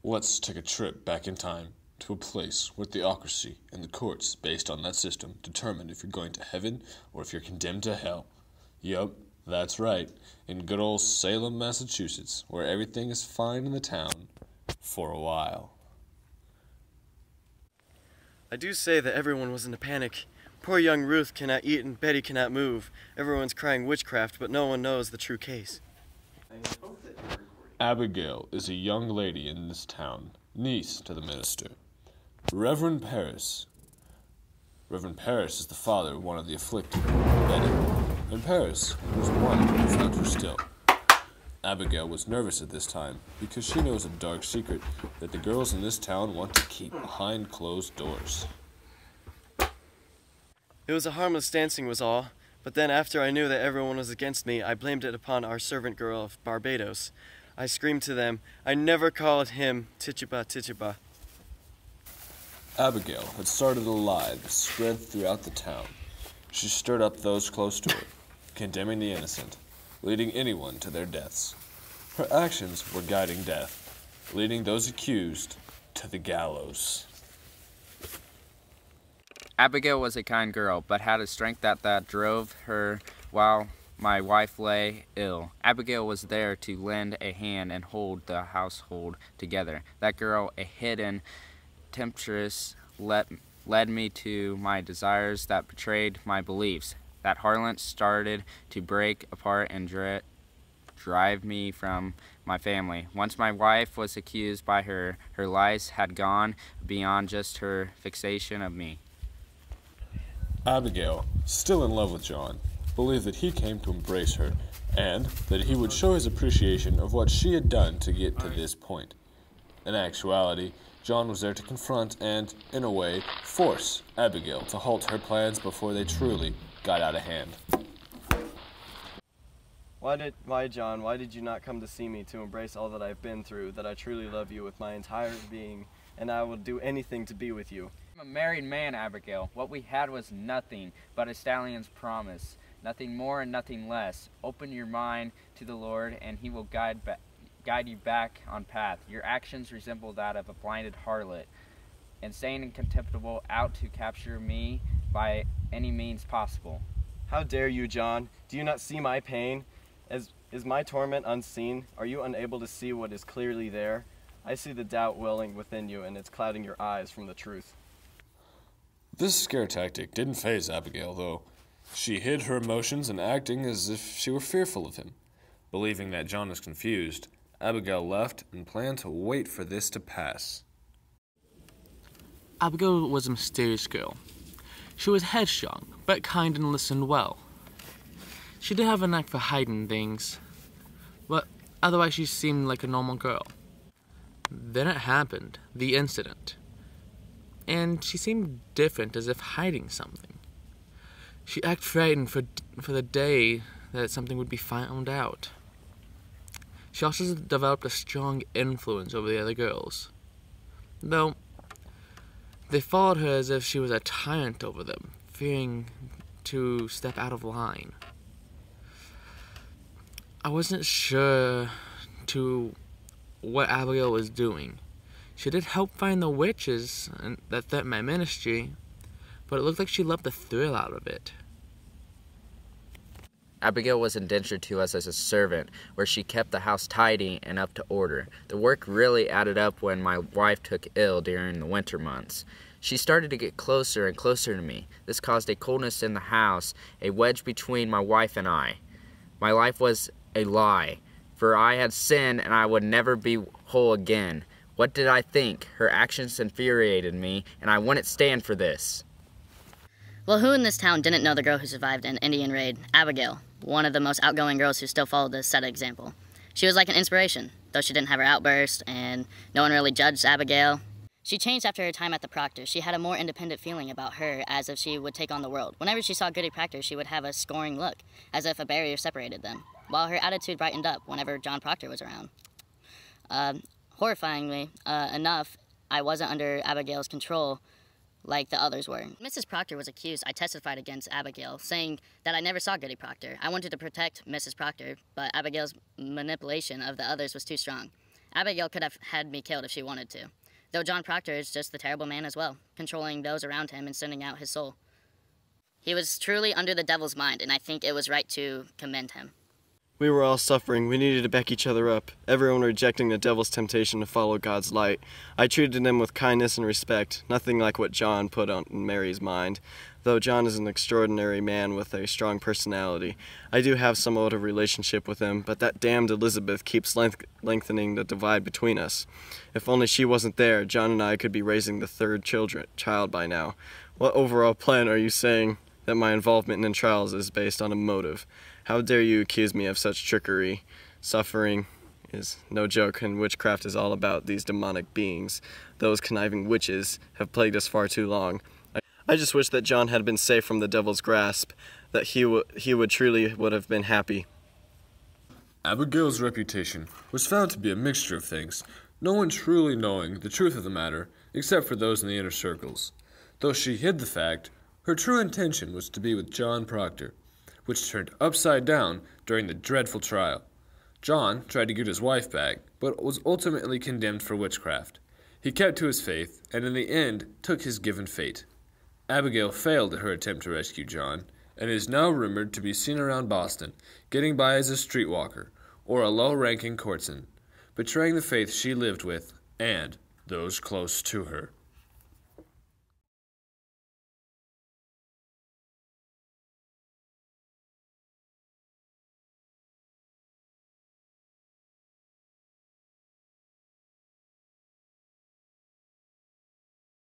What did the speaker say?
Let's take a trip back in time to a place where theocracy and the courts based on that system determine if you're going to heaven or if you're condemned to hell. Yup, that's right, in good old Salem, Massachusetts, where everything is fine in the town for a while. I do say that everyone was in a panic. Poor young Ruth cannot eat and Betty cannot move. Everyone's crying witchcraft, but no one knows the true case. Abigail is a young lady in this town, niece to the minister, Reverend Paris. Reverend Paris is the father of one of the afflicted, Betty, and Paris was one who found her still. Abigail was nervous at this time because she knows a dark secret that the girls in this town want to keep behind closed doors. It was a harmless dancing was all, but then after I knew that everyone was against me, I blamed it upon our servant girl of Barbados. I screamed to them, I never called him Tituba Tituba. Abigail had started a lie that spread throughout the town. She stirred up those close to her, condemning the innocent, leading anyone to their deaths. Her actions were guiding death, leading those accused to the gallows. Abigail was a kind girl, but had a strength that drove her while my wife lay ill. Abigail was there to lend a hand and hold the household together. That girl, a hidden temptress, led me to my desires that betrayed my beliefs. That harlot started to break apart and drive me from my family. Once my wife was accused by her lies had gone beyond just her fixation of me. Abigail, still in love with John, believed that he came to embrace her and that he would show his appreciation of what she had done to get to this point. In actuality, John was there to confront and, in a way, force Abigail to halt her plans before they truly got out of hand. Why, John, why did you not come to see me to embrace all that I've been through, that I truly love you with my entire being, and I will do anything to be with you? I'm a married man, Abigail. What we had was nothing but a stallion's promise. Nothing more and nothing less. Open your mind to the Lord, and he will guide you back on path. Your actions resemble that of a blinded harlot, insane and contemptible, out to capture me by any means possible. How dare you, John? Do you not see my pain? Is my torment unseen? Are you unable to see what is clearly there? I see the doubt welling within you, and it's clouding your eyes from the truth. This scare tactic didn't faze Abigail, though. She hid her emotions and acting as if she were fearful of him. Believing that John was confused, Abigail left and planned to wait for this to pass. Abigail was a mysterious girl. She was headstrong, but kind and listened well. She did have a knack for hiding things, but otherwise she seemed like a normal girl. Then it happened, the incident, and she seemed different, as if hiding something. She acted frightened for the day that something would be found out. She also developed a strong influence over the other girls, though they followed her as if she was a tyrant over them, fearing to step out of line. I wasn't sure what Abigail was doing. She did help find the witches that threatened my ministry, but it looked like she loved the thrill out of it. Abigail was indentured to us as a servant, where she kept the house tidy and up to order. The work really added up when my wife took ill during the winter months. She started to get closer and closer to me. This caused a coldness in the house, a wedge between my wife and I. My life was a lie, for I had sinned and I would never be whole again. What did I think? Her actions infuriated me, and I wouldn't stand for this. Well, who in this town didn't know the girl who survived an Indian raid? Abigail, one of the most outgoing girls who still followed the set example. She was like an inspiration, though she didn't have her outburst, and no one really judged Abigail. She changed after her time at the Proctor. She had a more independent feeling about her, as if she would take on the world. Whenever she saw Goody Proctor, she would have a scoring look, as if a barrier separated them, while her attitude brightened up whenever John Proctor was around. Horrifyingly enough, I wasn't under Abigail's control like the others were. Mrs. Proctor was accused. I testified against Abigail, saying that I never saw Goody Proctor. I wanted to protect Mrs. Proctor, but Abigail's manipulation of the others was too strong. Abigail could have had me killed if she wanted to, though John Proctor is just the terrible man as well, controlling those around him and sending out his soul. He was truly under the devil's mind, and I think it was right to commend him. We were all suffering. We needed to back each other up. Everyone rejecting the devil's temptation to follow God's light. I treated them with kindness and respect, nothing like what John put on Mary's mind. Though John is an extraordinary man with a strong personality, I do have somewhat of a relationship with him, but that damned Elizabeth keeps lengthening the divide between us. If only she wasn't there, John and I could be raising the third child by now. What overall plan are you saying that my involvement in trials is based on a motive? How dare you accuse me of such trickery? Suffering is no joke, and witchcraft is all about these demonic beings. Those conniving witches have plagued us far too long. I just wish that John had been safe from the devil's grasp, that he would truly have been happy. Abigail's reputation was found to be a mixture of things, no one truly knowing the truth of the matter, except for those in the inner circles. Though she hid the fact, her true intention was to be with John Proctor, which turned upside down during the dreadful trial. John tried to get his wife back, but was ultimately condemned for witchcraft. He kept to his faith, and in the end took his given fate. Abigail failed at her attempt to rescue John, and is now rumored to be seen around Boston, getting by as a streetwalker, or a low-ranking courtesan, betraying the faith she lived with, and those close to her.